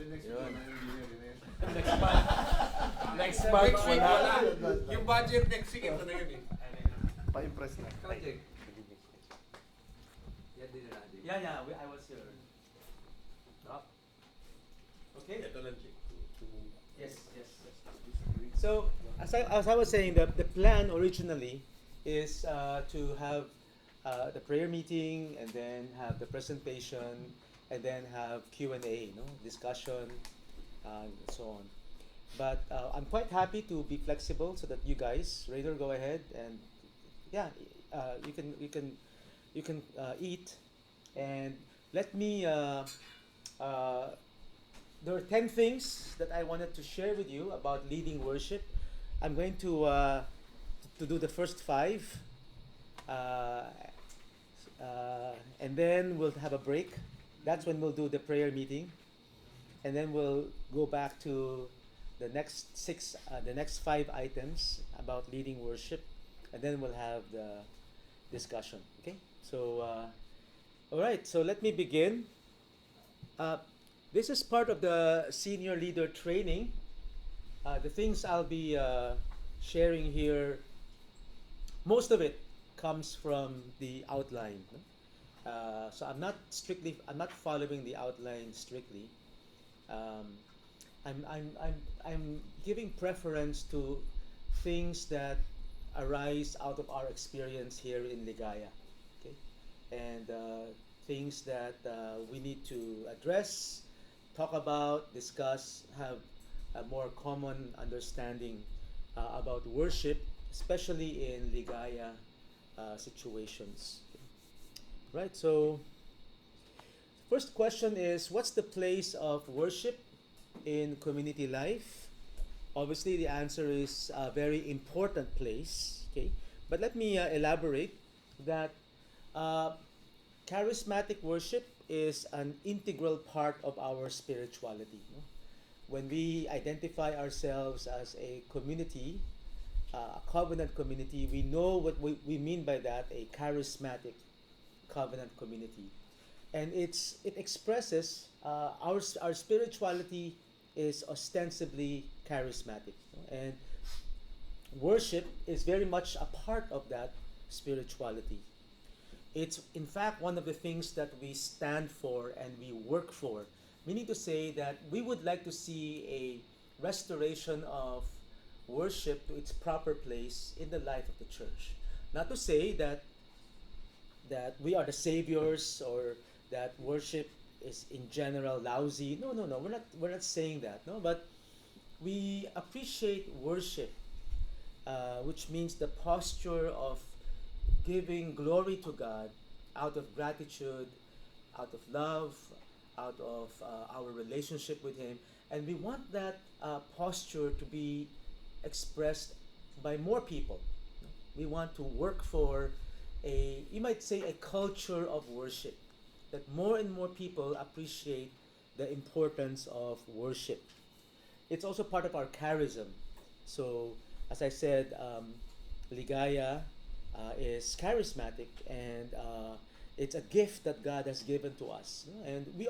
next week, Yun. engineer yun. Next month. Next month, Next week, wala. wala. Yung budget next week, ito na yun eh. Pa-impress na. Project. Yan din na natin. Yeah, I was here. Okay. Ito lang, check. Yes. So, as I was saying, the plan originally is to have the prayer meeting, and then have the presentation, and then have Q&A, discussion, and so on. But I'm quite happy to be flexible so that you guys, Raider, go ahead and you can eat, and let me. There are 10 things that I wanted to share with you about leading worship. I'm going to do the first 5, and then we'll have a break. That's when we'll do the prayer meeting, and then we'll go back to the next 5 items about leading worship, and then we'll have the discussion. Okay. So, all right. So let me begin. This is part of the senior leader training. The things I'll be sharing here, most of it comes from the outline. So I'm not following the outline strictly. I'm giving preference to things that arise out of our experience here in Ligaya, okay, and things that we need to address, talk about, discuss, have a more common understanding about worship, especially in Ligaya situations. Right, so first question is, what's the place of worship in community life? Obviously, the answer is a very important place. Okay, but let me elaborate that charismatic worship is an integral part of our spirituality. When we identify ourselves as a community, a covenant community, we know what we mean by that, a charismatic covenant community. And it expresses our spirituality is ostensibly charismatic. And worship is very much a part of that spirituality. It's in fact one of the things that we stand for and we work for. Meaning to say that we would like to see a restoration of worship to its proper place in the life of the church. Not to say that we are the saviors, or that worship is in general lousy. No. We're not saying that. No, but we appreciate worship, which means the posture of giving glory to God out of gratitude, out of love, out of our relationship with Him. And we want that posture to be expressed by more people. We want to work for you might say, a culture of worship, that more and more people appreciate the importance of worship. It's also part of our charism. So, as I said, Ligaya is charismatic, and it's a gift that God has given to us, and we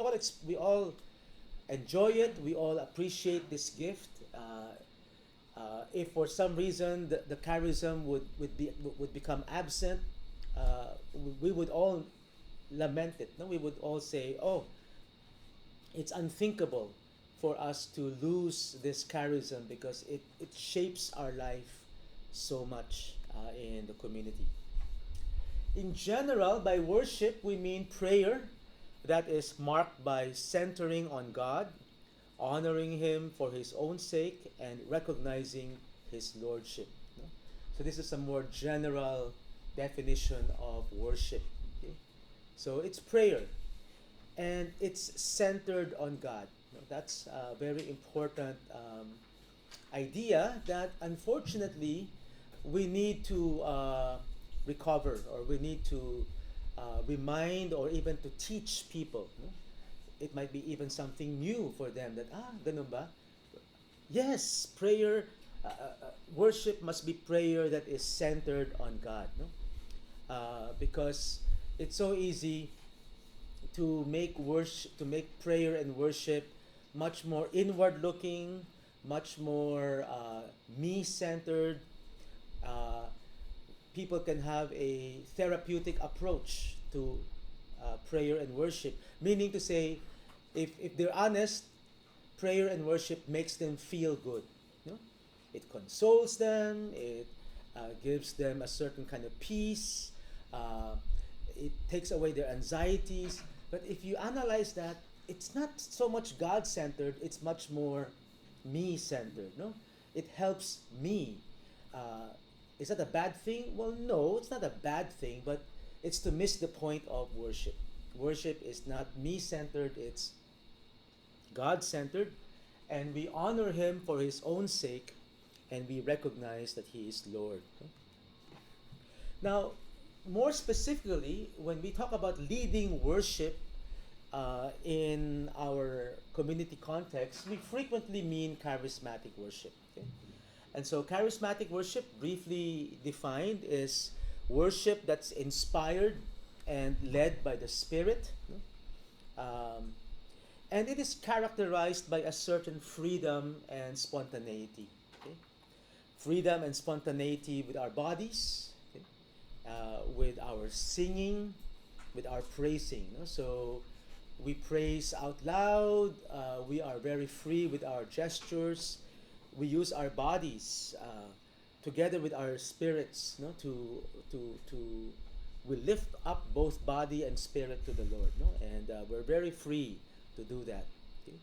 all enjoy it. We all appreciate this gift. If for some reason the charism would become absent, we would all lament it. No, we would all say, "Oh, it's unthinkable for us to lose this charism because it shapes our life so much in the community." In general, by worship, we mean prayer that is marked by centering on God, honoring Him for His own sake, and recognizing His Lordship. So this is a more general definition of worship. Okay? So it's prayer, and it's centered on God. That's a very important idea that unfortunately we need to recover, or we need to remind, or even to teach people. It might be even something new for them, that ganun ba? Yes, prayer, worship must be prayer that is centered on God, no? Because it's so easy to make prayer and worship much more inward looking, much more me centered. Uh, People can have a therapeutic approach to prayer and worship, meaning to say, if they're honest, prayer and worship makes them feel good. You know? It consoles them, it gives them a certain kind of peace, uh, it takes away their anxieties. But if you analyze that, it's not so much God centered, it's much more me centered. No? It helps me. Uh, is that a bad thing? Well, no, it's not a bad thing, but it's to miss the point of worship. Worship is not me centered, it's God centered, and we honor Him for His own sake, and we recognize that He is Lord. Now, more specifically, when we talk about leading worship in our community context, we frequently mean charismatic worship. Okay? And so, charismatic worship, briefly defined, is worship that's inspired and led by the Spirit. Um, and it is characterized by a certain freedom and spontaneity. Okay? Freedom and spontaneity with our bodies, okay? With our singing, with our praising. No? So we praise out loud, we are very free with our gestures, we use our bodies together with our spirits, no? to we lift up both body and spirit to the Lord, no? And we're very free to do that. Okay?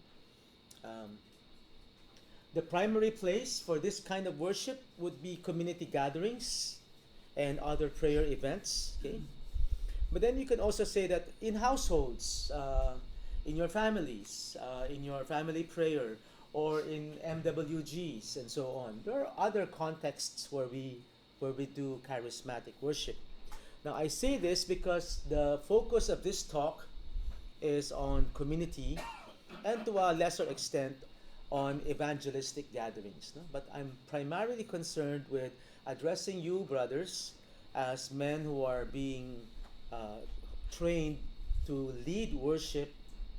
The primary place for this kind of worship would be community gatherings and other prayer events. Okay? But then you can also say that in households, in your families, in your family prayer, or in MWGs and so on. There are other contexts where we do charismatic worship. Now I say this because the focus of this talk is on community and to a lesser extent on evangelistic gatherings. No? But I'm primarily concerned with addressing you, brothers, as men who are being trained to lead worship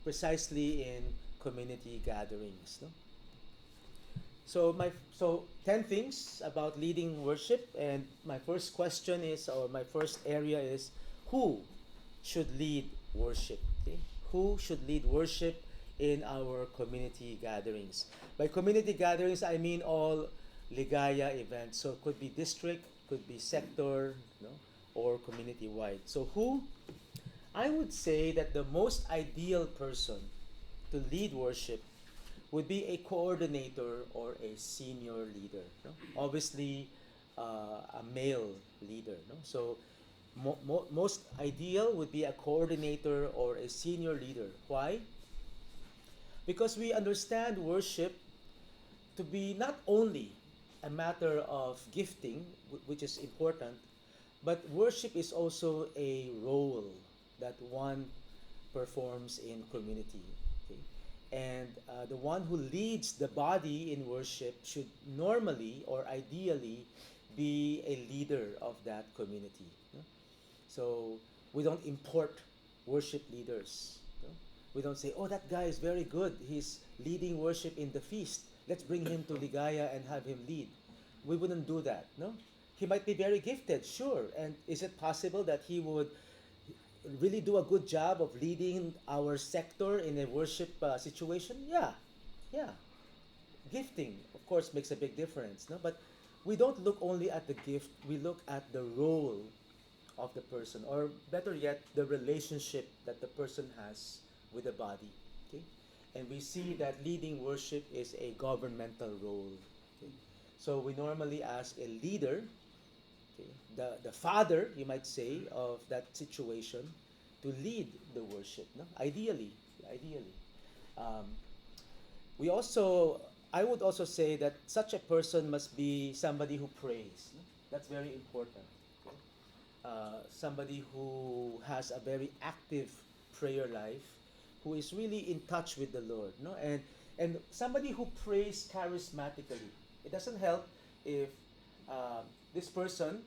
precisely in community gatherings. No? So 10 things about leading worship, and my first question is, or my first area is, who should lead worship? Okay? Who should lead worship in our community gatherings? By community gatherings, I mean all Ligaya events. So it could be district, could be sector, no, or community-wide. So who? I would say that the most ideal person to lead worship would be a coordinator or a senior leader. No? Obviously, a male leader. No? So most ideal would be a coordinator or a senior leader. Why? Because we understand worship to be not only a matter of gifting, which is important, but worship is also a role that one performs in community. Okay? And the one who leads the body in worship should normally or ideally be a leader of that community. No? So we don't import worship leaders. No? We don't say, oh, that guy is very good. He's leading worship in the feast. Let's bring him to Ligaya and have him lead. We wouldn't do that. No? He might be very gifted, sure. And is it possible that he would really do a good job of leading our sector in a worship situation? Yeah, yeah. Gifting, of course, makes a big difference, no? But we don't look only at the gift, we look at the role of the person, or better yet, the relationship that the person has with the body. Okay? And we see that leading worship is a governmental role. Okay? So we normally ask a leader, okay, the father, you might say, of that situation, to lead the worship. No? Ideally. Um, I would also say that such a person must be somebody who prays. No? That's very important. Okay? Somebody who has a very active prayer life, who is really in touch with the Lord. No? And somebody who prays charismatically. It doesn't help if this person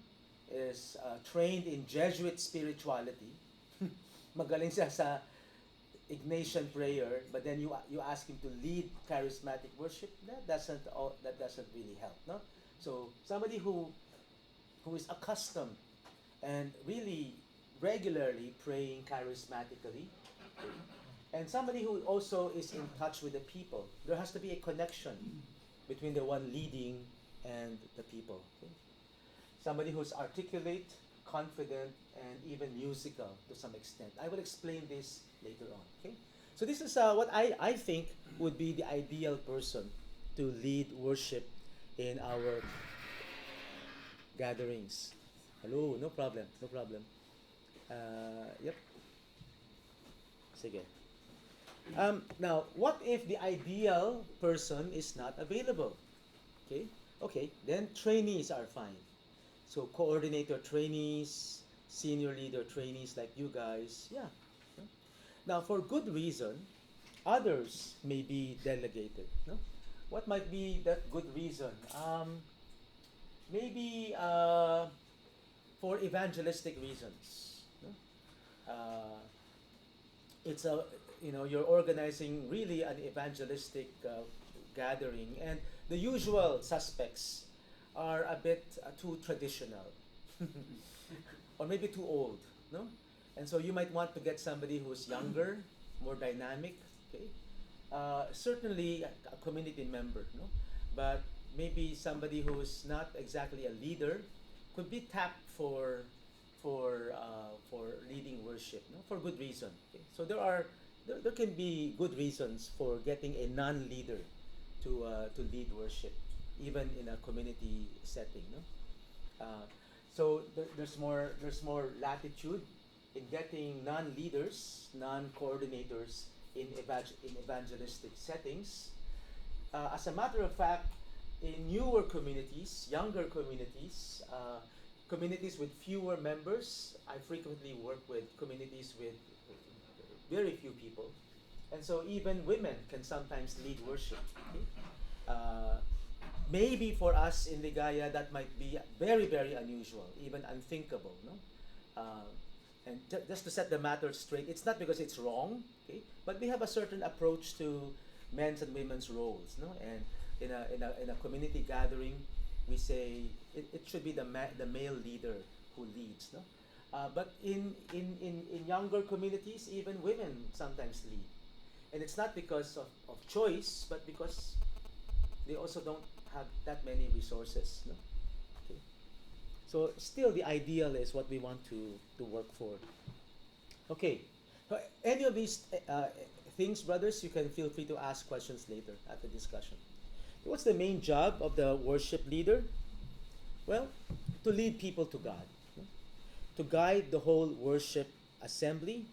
is trained in Jesuit spirituality. Magaling siya sa Ignatian prayer, but then you ask him to lead charismatic worship, that doesn't really help, no? So somebody who is accustomed and really regularly praying charismatically, and somebody who also is in touch with the people. There has to be a connection between the one leading and the people. Okay? Somebody who's articulate, confident, and even musical to some extent. I will explain this later on. Okay? So this is what I think would be the ideal person to lead worship in our gatherings. Hello, no problem, no problem. Yep. Sige. Now, what if the ideal person is not available? Okay, okay, then trainees are fine. So coordinator trainees, senior leader trainees like you guys, yeah. Now, for good reason, others may be delegated. No? What might be that good reason? Maybe for evangelistic reasons. No? It's a you're organizing really an evangelistic gathering, and the usual suspects are a bit too traditional, or maybe too old, no? And so you might want to get somebody who's younger, more dynamic, okay? Certainly a community member, no? But maybe somebody who's not exactly a leader could be tapped for leading worship, no? For good reason. Okay? So there can be good reasons for getting a non-leader to lead worship, even in a community setting, no? So there's more latitude in getting non-leaders, non-coordinators in evangelistic settings. As a matter of fact, in newer communities, younger communities, communities with fewer members, I frequently work with communities with very few people, and so even women can sometimes lead worship. Okay? Maybe for us in Ligaya that might be very, very unusual, even unthinkable, no? And just to set the matter straight, it's not because it's wrong, okay? But we have a certain approach to men's and women's roles, no? And in a community gathering, we say it should be the male leader who leads, no? But in younger communities, even women sometimes lead, and it's not because of choice, but because they also don't have that many resources, no? Okay. So still, the ideal is what we want to work for. Okay. So any of these things, brothers, you can feel free to ask questions later at the discussion. What's the main job of the worship leader? Well, to lead people to God, no? To guide the whole worship assembly,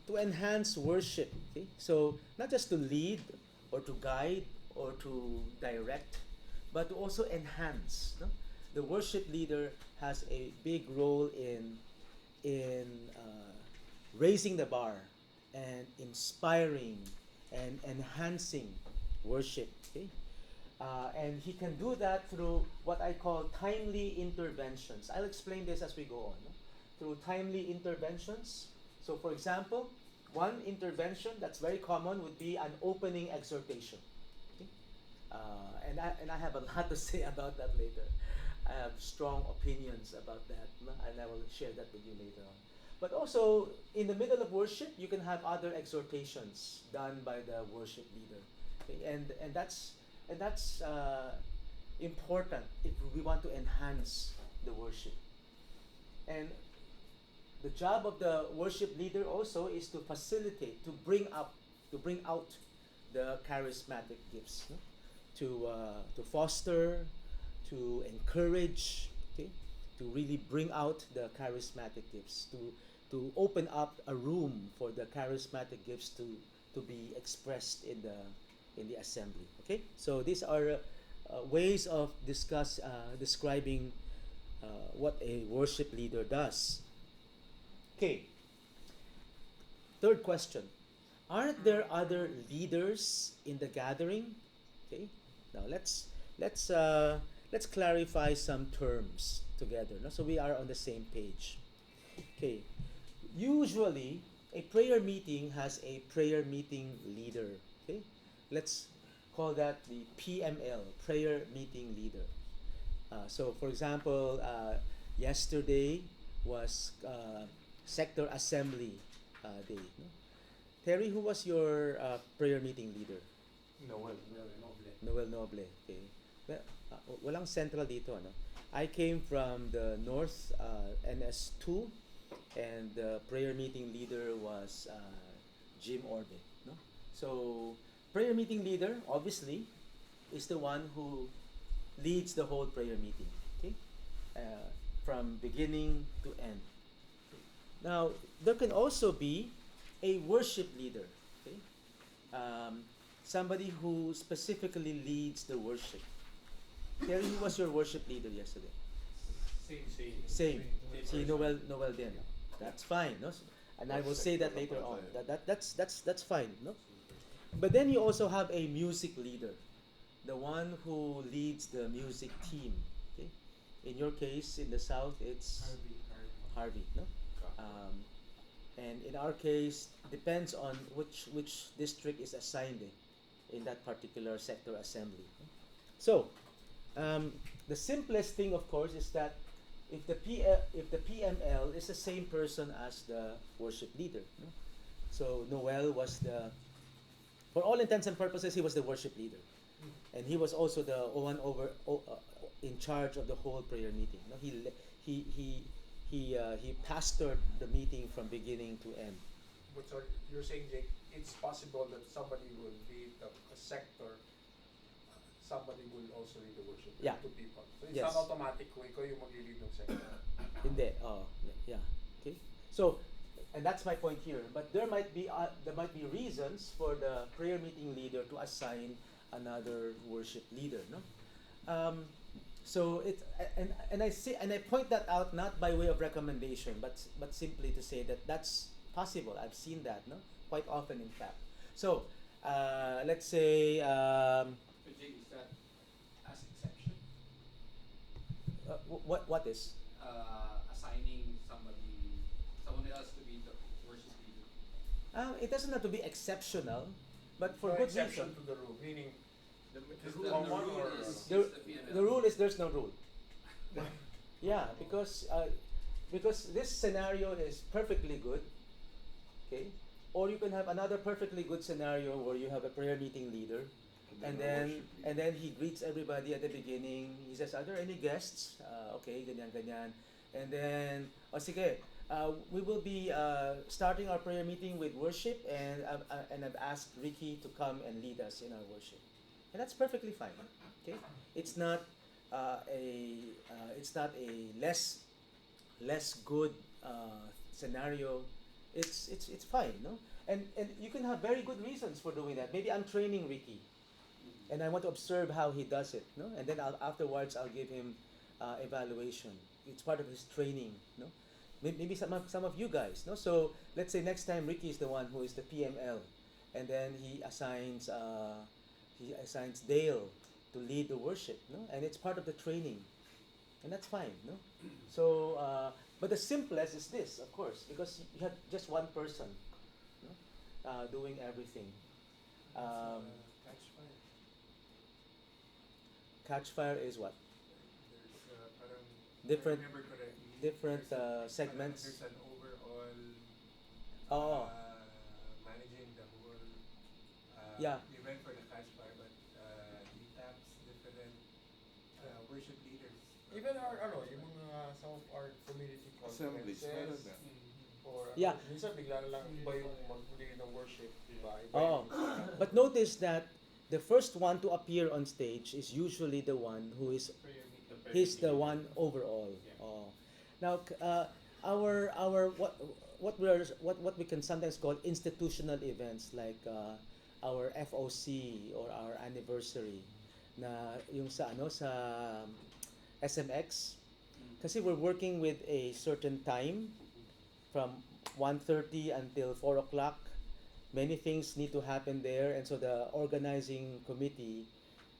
to enhance worship. Okay? So not just to lead or to guide or to direct, but to also enhance. No? The worship leader has a big role in raising the bar and inspiring and enhancing worship. Okay? And he can do that through what I call timely interventions. I'll explain this as we go on. No? Through timely interventions. So, for example, one intervention that's very common would be an opening exhortation. Okay? And I have a lot to say about that later. I have strong opinions about that, and I will share that with you later on. But also, in the middle of worship, you can have other exhortations done by the worship leader. Okay? And that's important if we want to enhance the worship. And the job of the worship leader also is to facilitate, to bring out the charismatic gifts, no? To foster, to encourage, okay? To really bring out the charismatic gifts, to open up a room for the charismatic gifts to be expressed in the assembly. Okay, so these are ways of describing what a worship leader does. Okay. Third question: aren't there other leaders in the gathering? Okay. Now let's clarify some terms together. No? So we are on the same page. Okay. Usually, a prayer meeting has a prayer meeting leader. Okay, let's call that the PML, prayer meeting leader. So, for example, yesterday was sector assembly day. No? Terry, who was your prayer meeting leader? Noel. Noel Noble. Okay. Well, walang central dito, ano? I came from the North NS2, and the prayer meeting leader was Jim Orbe. No? So, prayer meeting leader, obviously, is the one who leads the whole prayer meeting. Okay? From beginning to end. Now, there can also be a worship leader. Okay? Somebody who specifically leads the worship. Terry, who was your worship leader yesterday? Same. Si Noel din. That's fine, no? And I will say that later on. That's fine, no? But then you also have a music leader, the one who leads the music team. Okay? In your case, in the south, it's Harvey, no? And in our case, depends on which district is assigned in that particular sector assembly. So, the simplest thing, of course, is that if the PML is the same person as the worship leader. No? So Noel was for all intents and purposes, he was the worship leader, and he was also the one in charge of the whole prayer meeting. No? He pastored the meeting from beginning to end. But so you're saying, Jake, it's possible that somebody will lead a sector, somebody will also lead the worship. Yeah. Two people. So it's Yes. not automatic kung ikaw yung mag-lead ng sector. Hindi. Oh, yeah. Okay. So, and that's my point here. But there might be reasons for the prayer meeting leader to assign another worship leader. No. So I point that out not by way of recommendation, but simply to say that that's possible. I've seen that, no, quite often, in fact. So, let's say. But Jake, is that as exception? What is? Assigning someone else to be the worship leader. It doesn't have to be exceptional, but for No good exception reason. to the rule, meaning The common rule or is The, the PNL. the rule is there's no rule. Yeah, because this scenario is perfectly good, okay? Or you can have another perfectly good scenario where you have a prayer meeting leader, and then he greets everybody at the beginning. He says, "Are there any guests?" Okay, ganyan ganyan, and then sige, we will be starting our prayer meeting with worship, and I've asked Ricky to come and lead us in our worship, and that's perfectly fine. Okay, it's not a less good scenario. It's fine, no? And you can have very good reasons for doing that. Maybe I'm training Ricky, and I want to observe how he does it, no? And then afterwards I'll give him evaluation. It's part of his training, no? Maybe some of you guys, no? So let's say next time Ricky is the one who is the PML, and then he assigns Dale to lead the worship, no? And it's part of the training, and that's fine, no? So, but the simplest is this, of course, because you have just one person, no? Doing everything. catch fire. Catch fire is what? There's parang, Different- if I remember correctly, different, there's segments. There's an overall Oh. managing the whole Yeah. event for the catch fire, but he taps different worship leaders. Even yung mga some of our community Assemblies, meron conferences, na. or Yeah. minsan bigla na lang iba yung mag-lead ng worship, diba? Iba Oh, yung- but notice that the first one to appear on stage is usually the one who is he's the one overall. Oh. Now, our what we can sometimes call institutional events like our FOC or our anniversary na yung sa SMX, kasi we're working with a certain time from 1:30 until 4 o'clock. Many things need to happen there, and so the organizing committee,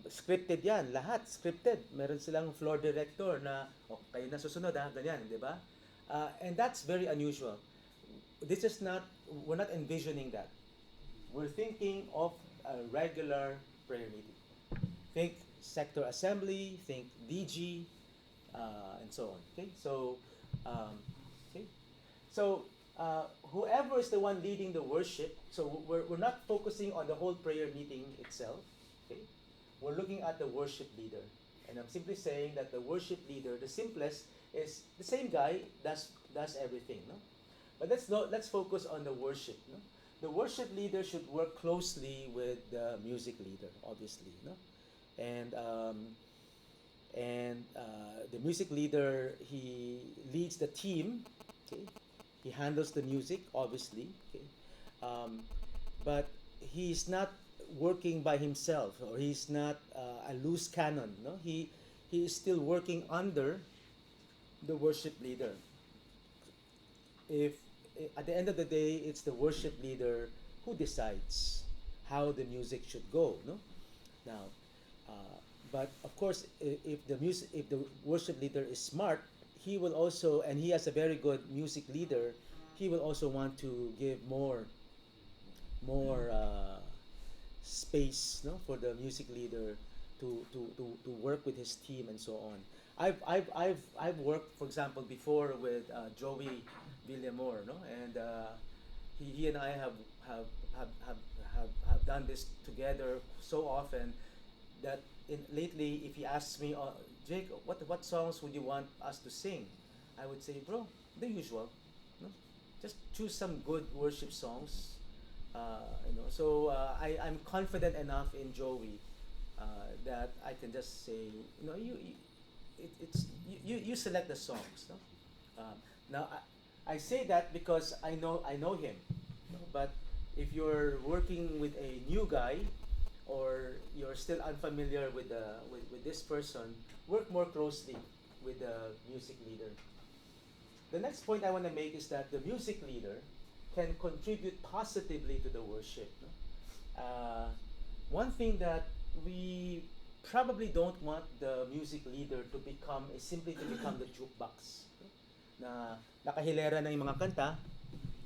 scripted yan, lahat scripted. Meron silang floor director na, kayo na susunod ganyan, di ba? And that's very unusual. This is not we're not envisioning that. We're thinking of a regular prayer meeting. Think sector assembly, think DG, and so on. Okay, so okay, so whoever is the one leading the worship, so we're not focusing on the whole prayer meeting itself. Okay, we're looking at the worship leader, and I'm simply saying that the worship leader, the simplest, is the same guy does everything. No, but let's focus on the worship. No, the worship leader should work closely with the music leader, obviously. No, and the music leader, he leads the team. Okay, he handles the music, obviously. Okay, but he's not working by himself, or he's not a loose cannon. No, he is still working under the worship leader. If at the end of the day, it's the worship leader who decides how the music should go. No, now, but of course, if the worship leader is smart, he will also, and he has a very good music leader, he will also want to give more space, no, for the music leader to work with his team and so on. I've worked, for example, before with Joey Villamor, no, and he and I have done this together so often that lately, if he asks me, Jake, what songs would you want us to sing? I would say, bro, the usual, no, just choose some good worship songs. So I'm confident enough in Joey that I can just say, you select the songs. No? Now I say that because I know him. No? But if you're working with a new guy, or you're still unfamiliar with this person, work more closely with the music leader. The next point I want to make is that the music leader can contribute positively to the worship. No? One thing that we probably don't want the music leader to become is simply to become the jukebox. Na nakahilera na yung mga kanta.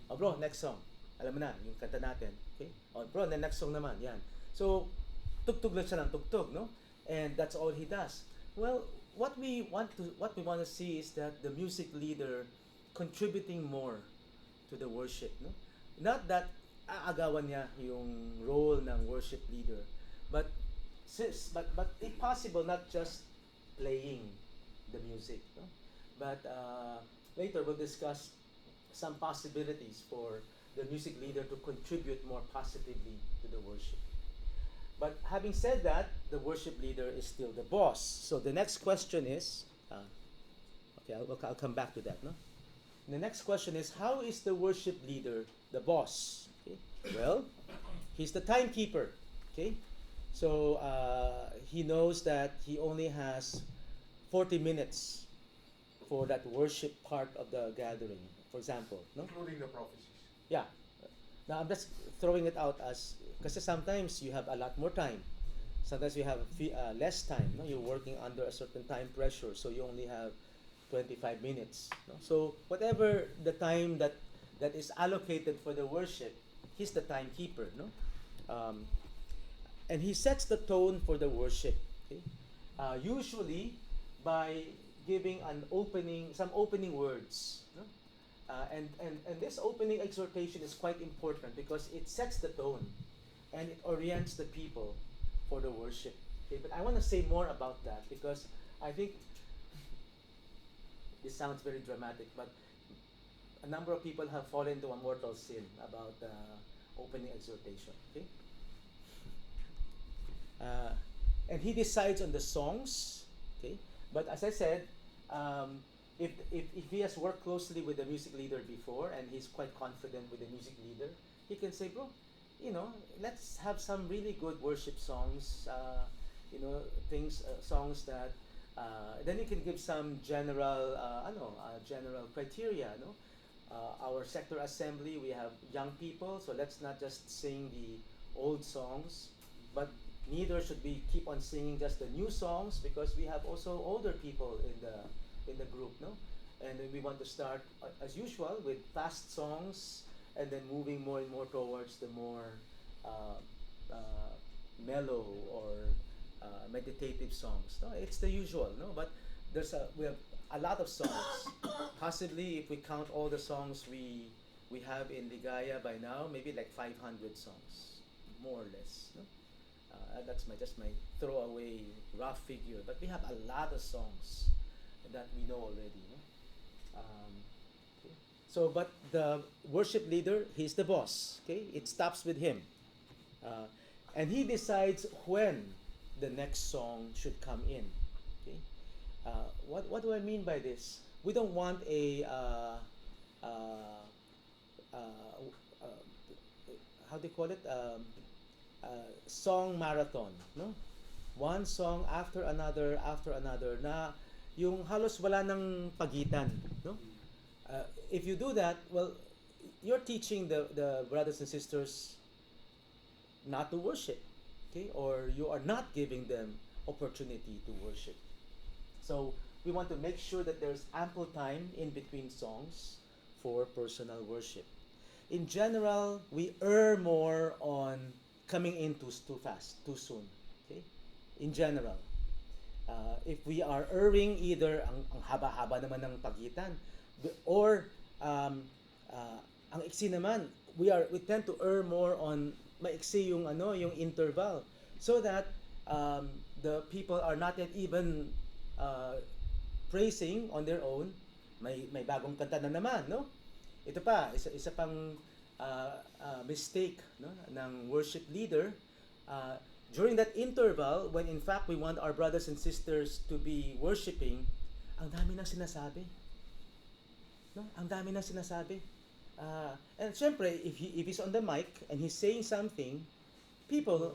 Oh bro, next song. Alam mo na, yung kanta natin. Okay? Oh bro, the next song naman. Yan. So, tugtog lang siya ng tugtog, no? And that's all he does. Well, what we want to see is that the music leader contributing more to the worship, no? Not that aagawan niya yung role ng worship leader, but if possible, not just playing the music, no? But later we'll discuss some possibilities for the music leader to contribute more positively to the worship. But having said that, the worship leader is still the boss. So the next question is, okay, I'll come back to that. No, the next question is, how is the worship leader the boss? Okay? Well, he's the timekeeper. Okay, so he knows that he only has 40 minutes for that worship part of the gathering. For example, no, Including the prophecies. yeah. Now I'm just throwing it out as, because sometimes you have a lot more time. Sometimes you have less time. No? You're working under a certain time pressure, so you only have 25 minutes. No? So whatever the time that is allocated for the worship, he's the timekeeper. No? And he sets the tone for the worship. Okay? Usually by giving some opening words. No? And this opening exhortation is quite important because it sets the tone and it orients the people for the worship. Okay, but I want to say more about that because I think this sounds very dramatic, but a number of people have fallen into a mortal sin about opening exhortation. Okay, and he decides on the songs. Okay, but as I said, if he has worked closely with the music leader before and he's quite confident with the music leader, he can say, bro, let's have some really good worship songs, songs that, then you can give some general, general criteria, no? Our sector assembly, we have young people, so let's not just sing the old songs, but neither should we keep on singing just the new songs because we have also older people in the group, no? And we want to start, as usual, with fast songs and then moving more and more towards the more uh, uh, mellow or meditative songs. No, it's the usual. No, but we have a lot of songs. Possibly, if we count all the songs we have in Ligaya by now, maybe like 500 songs, more or less. No? That's just my throwaway rough figure. But we have a lot of songs that we know already. No? Okay. So, but the worship leader, he's the boss. Okay, it stops with him, and he decides when the next song should come in. Okay, what do I mean by this? We don't want a how do you call it? Song marathon, no? One song after another na yung halos wala nang pagitan, no? If you do that, well, you're teaching the brothers and sisters not to worship, okay? Or you are not giving them opportunity to worship. So we want to make sure that there's ample time in between songs for personal worship. In general, we err more on coming in too fast, too soon. Okay? In general. If we are erring, either ang haba-haba naman ng pagitan, or ang iksi naman, we tend to err more on maiksi yung interval, so that the people are not yet even praising on their own. May bagong kanta na naman, no? Ito pa, isa pang mistake, no, ng worship leader. During that interval, when in fact we want our brothers and sisters to be worshiping, ang dami na sinasabi. No? Ang dami na sinasabi. And syempre, if he's on the mic and he's saying something, people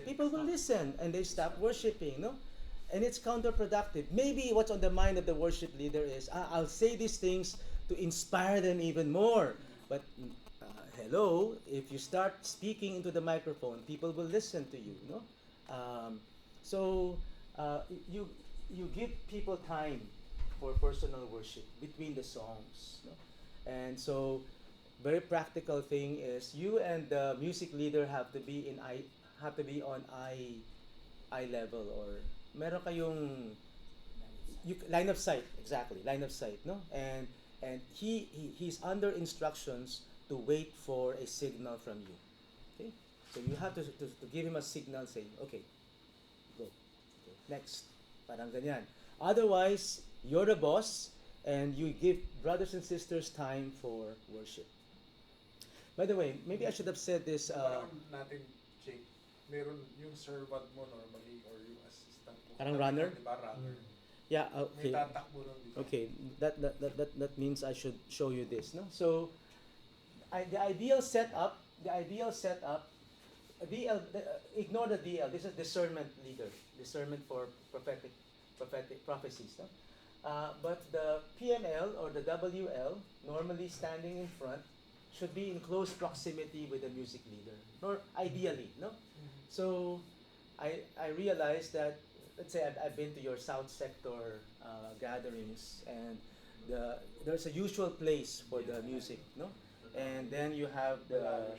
will listen and they stop worshiping, no? And it's counterproductive. Maybe what's on the mind of the worship leader is, I'll say these things to inspire them even more. But hello, if you start speaking into the microphone, people will listen to you, no? So you give people time for personal worship between the songs, no? And so very practical thing is you and the music leader have to be on eye level, or meron kayong line of sight, exactly, line of sight, no? And he's under instructions to wait for a signal from you. Okay? So you have to give him a signal saying, okay, go. Okay, next. Parang ganyan. Otherwise, you're the boss and you give brothers and sisters time for worship. By the way, maybe I should have said this. Parang natin, Jake, meron yung servant mo normally or yung assistant mo. Parang runner? Diba, runner? Yeah, May okay. tatakbo nun dito. Okay, that means I should show you this, no? So, the ideal setup, ignore the DL. This is discernment leader, discernment for prophetic prophecies, no? But the PML or the WL, normally standing in front, should be in close proximity with the music leader, or ideally, no? So, I realized that, let's say I've been to your South Sector gatherings, and there's a usual place for the music, no? And then you have the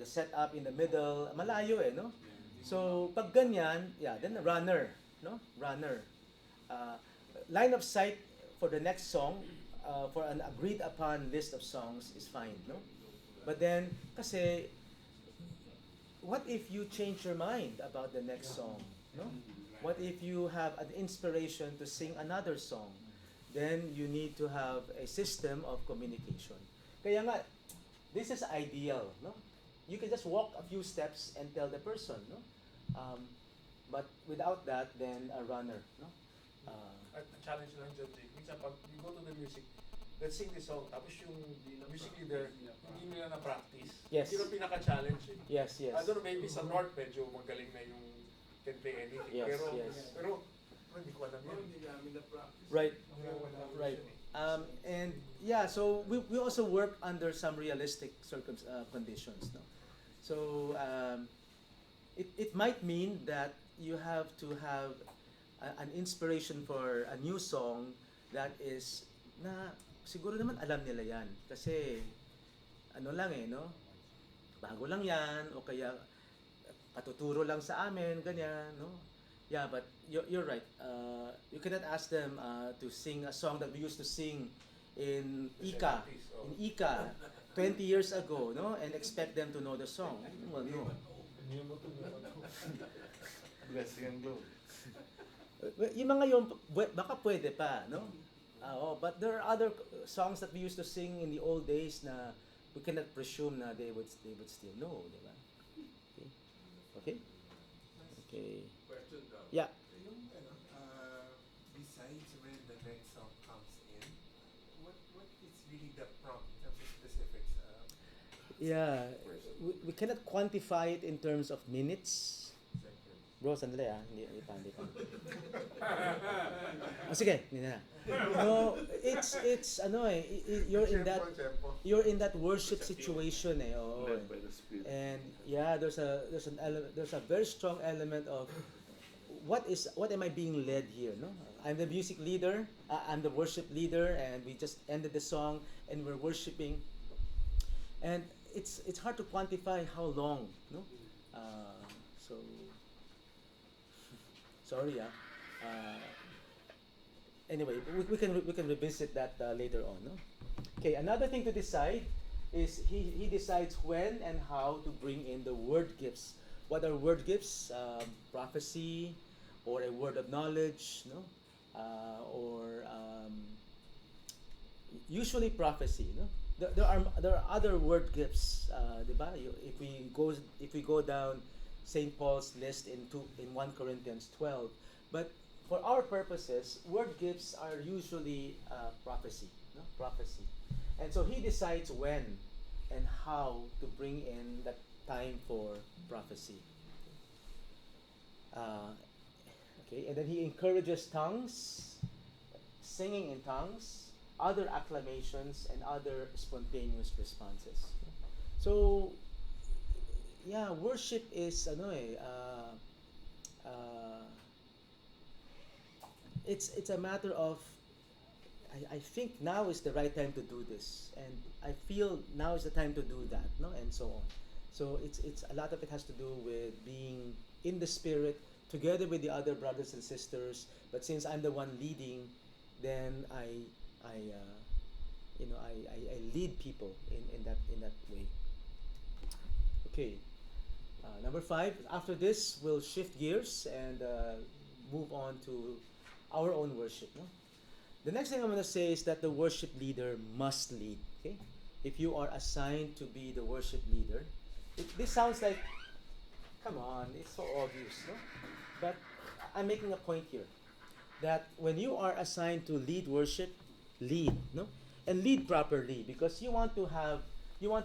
setup in the middle, malayo no? So pag ganyan, then the runner, no? Runner. Line of sight for the next song, for an agreed upon list of songs is fine, no? But then, kasi, what if you change your mind about the next song, no? What if you have an inspiration to sing another song? Then you need to have a system of communication. Kaya nga, this is ideal, no? You can just walk a few steps and tell the person, no? But without that, then a runner, no? At challenge lang dyan, Jake. Minsan pag you go to the music, let's sing this song, tapos yung music leader, hindi nila na-practice. Yes. Yun ang pinaka-challenge eh. Yes, yes. I don't know, maybe sa North medyo magaling na yung can play anything. Yes, pero, yes. pero hindi ko alam yun. Hindi namin na-practice. Right. Wala ko Right. yun eh. And yeah, so we also work under some realistic conditions, no? So it might mean that you have to have an inspiration for a new song that is na siguro naman alam nila yan kasi ano lang eh, no? Bago lang yan, o kaya patuturo lang sa amin, ganyan, no? Yeah, but you're right. You cannot ask them to sing a song that we used to sing in The Ika, 70s, oh. in Ika, 20 years ago, no? And expect them to know the song. Well, no. Blessing and glory. Yung mga yun, baka pwede pa, no? Oh, but there are other songs that we used to sing in the old days na we cannot presume na they would still know, di ba? Okay? Okay? Okay. Question daw. Yeah. Yung besides when the next song comes in, what is really the prompt in terms of specifics? Yeah. We cannot quantify it in terms of minutes. Bro, sandali hindi pa. Oh, sige, hindi na. No, it's ano you're in that worship situation eh. Oh. Led by the Spirit. And yeah, there's a very strong element of what am I being led here, no? I'm the music leader, I'm the worship leader, and we just ended the song and we're worshiping. And it's hard to quantify how long, no? So sorry, anyway, we can revisit that later on, no? Okay, another thing to decide is he decides when and how to bring in the word gifts. What are word gifts? Prophecy, or a word of knowledge, no? Usually prophecy, no? There are other word gifts, diba? If we go down St. Paul's list in 1 Corinthians 12, but for our purposes, word gifts are usually prophecy, no? Prophecy. And so he decides when and how to bring in that time for prophecy. Okay, and then he encourages tongues, singing in tongues, other acclamations, and other spontaneous responses. So, yeah, worship is it's a matter of I think now is the right time to do this, and I feel now is the time to do that, no, and so on. So it's a lot of it has to do with being in the Spirit together with the other brothers and sisters. But since I'm the one leading, then I lead people in that way. Okay. Number 5. After this, we'll shift gears and move on to our own worship. No? The next thing I'm going to say is that the worship leader must lead. Okay, if you are assigned to be the worship leader, this sounds like, come on, it's so obvious, no? But I'm making a point here that when you are assigned to lead worship, lead, no, and lead properly, because you want to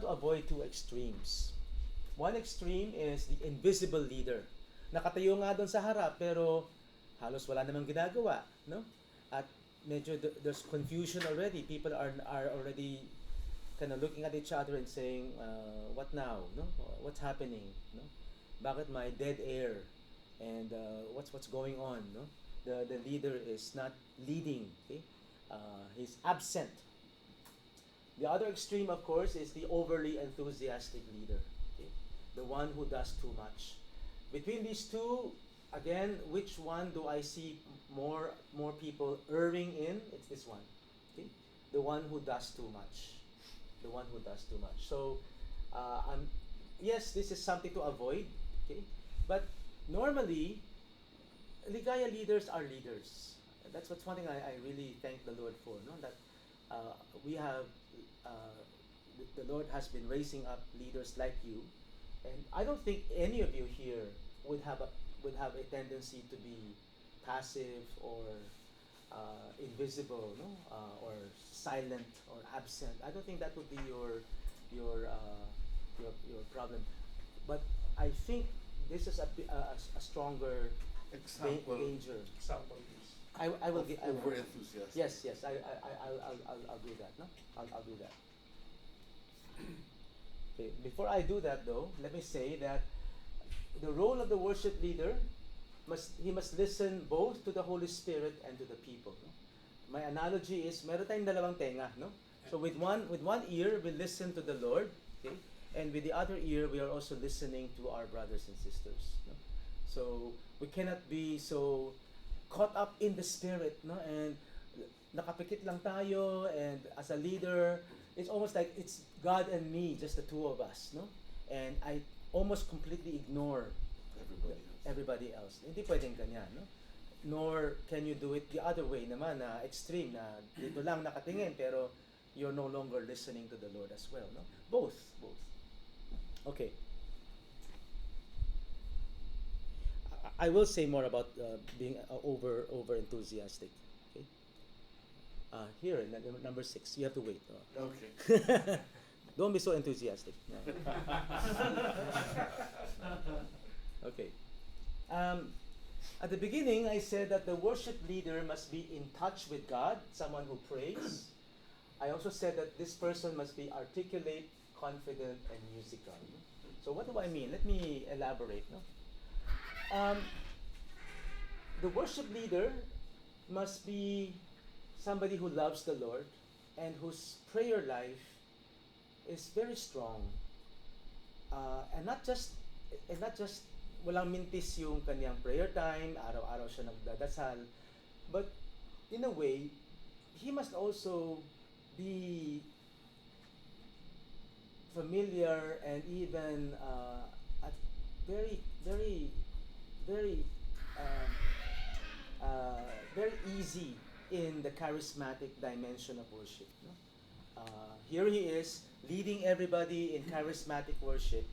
avoid two extremes. One extreme is the invisible leader. Nakatayo nga doon sa harap pero halos wala namang ginagawa, no? At medyo there's confusion already. People are already kind of looking at each other and saying, what now? No? What's happening? No? Bakit may dead air? And what's going on? No? The leader is not leading. Okay? He's absent. The other extreme, of course, is the overly enthusiastic leader. Okay? The one who does too much. Between these two, again, which one do I see more people erring in? It's this one. Okay? The one who does too much. The one who does too much. So, yes, this is something to avoid. Okay? But normally, Ligaya leaders are leaders. That's what's one thing I really thank the Lord for. No? That we have, the Lord has been raising up leaders like you. And I don't think any of you here would have a tendency to be passive or invisible, no, or silent or absent. I don't think that would be your problem. But I think this is a stronger Example. danger. Example, please. I will give. Over enthusiasm. Yes, I'll do that. No, I'll do that. Okay. Before I do that, though, let me say that the role of the worship leader must listen both to the Holy Spirit and to the people. No? My analogy is meron tayong dalawang tenga, no? So with one ear we listen to the Lord, Okay? And with the other ear, we are also listening to our brothers and sisters. No? So we cannot be so caught up in the spirit, no? And nakapikit lang tayo, and as a leader, it's almost like it's God and me, just the two of us, no? And I almost completely ignore Everybody else. everybody else. Hindi pwedeng ganyan, no? Nor can you do it the other way naman, na extreme, na dito lang nakatingin, pero you're no longer listening to the Lord as well, no? Both. Okay. I will say more about being over enthusiastic. Okay. Here in number 6, you have to wait. Okay. Don't be so enthusiastic. No. Okay. At the beginning, I said that the worship leader must be in touch with God, someone who prays. I also said that this person must be articulate, confident, and musical. So what do I mean? Let me elaborate. No? The worship leader must be somebody who loves the Lord and whose prayer life is very strong. And not just walang mintis yung kanyang prayer time, araw-araw siya nagdadasal, but in a way, he must also be familiar and even at very easy in the charismatic dimension of worship. No? Here he is leading everybody in charismatic worship.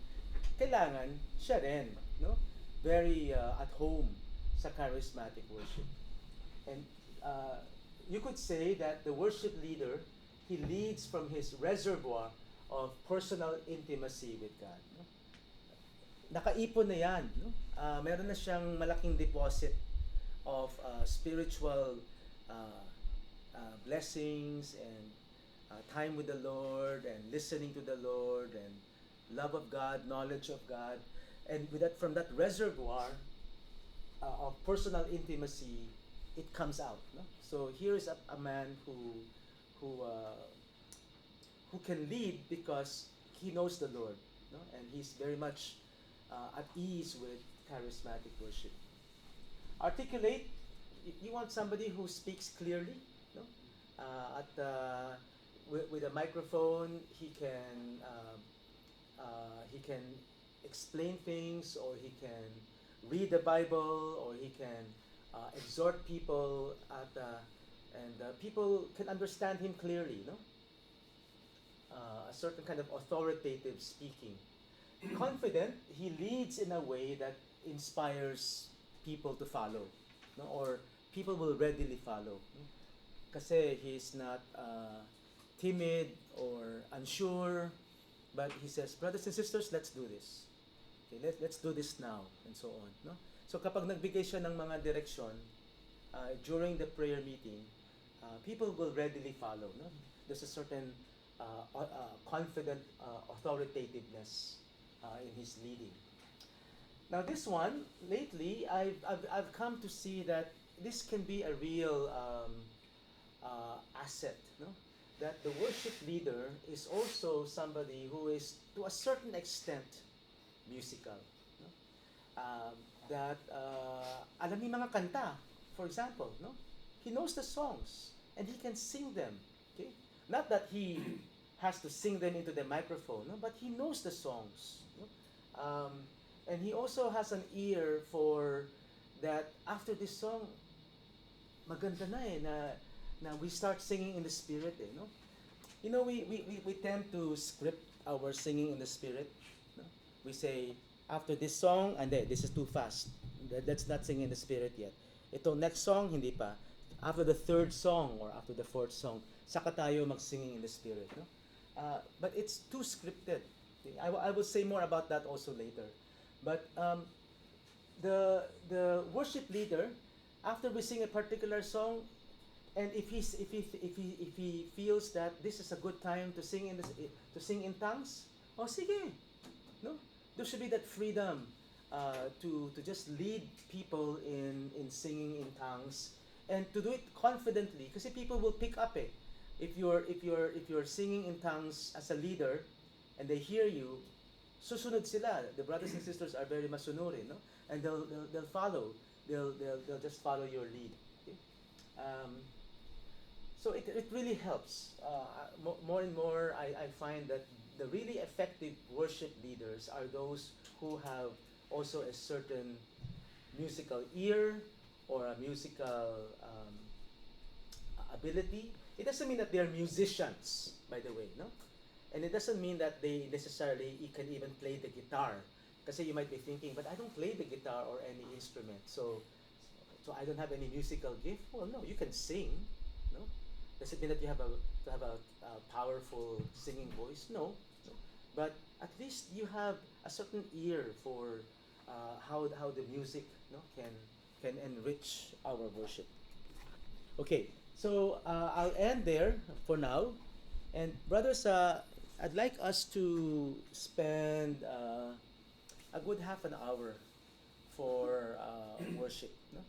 Kailangan siya rin, no? Very at home sa charismatic worship. And you could say that the worship leader, he leads from his reservoir of personal intimacy with God. No? Nakaipon na yan. No? Meron na siyang malaking deposit of spiritual blessings and time with the Lord and listening to the Lord and love of God, knowledge of God. And with that, from that reservoir of personal intimacy, it comes out. No? So here is a man who can lead because he knows the Lord, no? And he's very much at ease with charismatic worship. Articulate, you want somebody who speaks clearly, no? With a microphone, he can explain things, or he can read the Bible, or he can exhort people and people can understand him clearly, no? A certain kind of authoritative speaking. Confident, he leads in a way that inspires people to follow, no? Or people will readily follow. No? Kasi he's not timid or unsure, but he says, brothers and sisters, let's do this. Okay, let's do this now, and so on. No? So kapag nagbigay siya ng mga direksyon during the prayer meeting, people will readily follow. No? There's a certain confident authoritativeness in his leading. Now this one, lately, I've come to see that this can be a real asset. No? That the worship leader is also somebody who is, to a certain extent, musical. No? That alam niya mga kanta, for example. No? He knows the songs and he can sing them. Okay? Not that he has to sing them into the microphone, no? But he knows the songs. No? And he also has an ear for that. After this song, maganda na na we start singing in the spirit. No? You know, we tend to script our singing in the spirit. No? We say, after this song, and this is too fast. Let's not sing in the spirit yet. Ito, next song, hindi pa. After the third song or after the fourth song, saka tayo mag-singing in the spirit. No? But it's too scripted. Okay? I will say more about that also later. But the worship leader, after we sing a particular song, and if he feels that this is a good time to sing in tongues, oh sige, no, there should be that freedom to just lead people in singing in tongues and to do it confidently, kasi people will pick up it. If you're singing in tongues as a leader, and they hear you, susunod sila. The brothers and sisters are very masunurin, no? And they'll follow. They'll just follow your lead. Okay? So it really helps. More and more, I find that the really effective worship leaders are those who have also a certain musical ear or a musical ability. It doesn't mean that they're musicians, by the way, no? And it doesn't mean that they necessarily can even play the guitar. Kasi you might be thinking, but I don't play the guitar or any instrument, so I don't have any musical gift. Well, no, you can sing, no? Does it mean that you have to have a powerful singing voice? No, no. But at least you have a certain ear for how the music, no, can enrich our worship. Okay, so I'll end there for now, and brothers, I'd like us to spend a good half an hour for worship, no?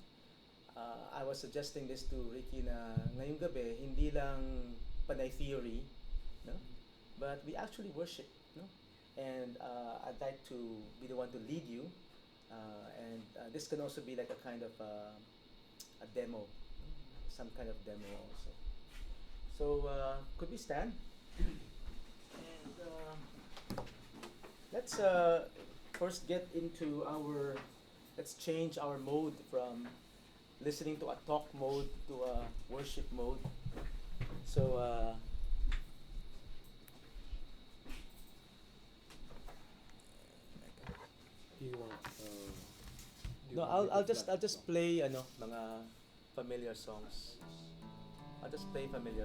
I was suggesting this to Ricky na ngayong gabi, hindi lang panay theory, no? But we actually worship, no? And I'd like to be the one to lead you, and this can also be like a kind of a demo, some kind of demo also. So could we stand? And let's first get into let's change our mode from listening to a talk mode to a worship mode. So Do you want? no, I'll just play mga familiar songs. I'll just play familiar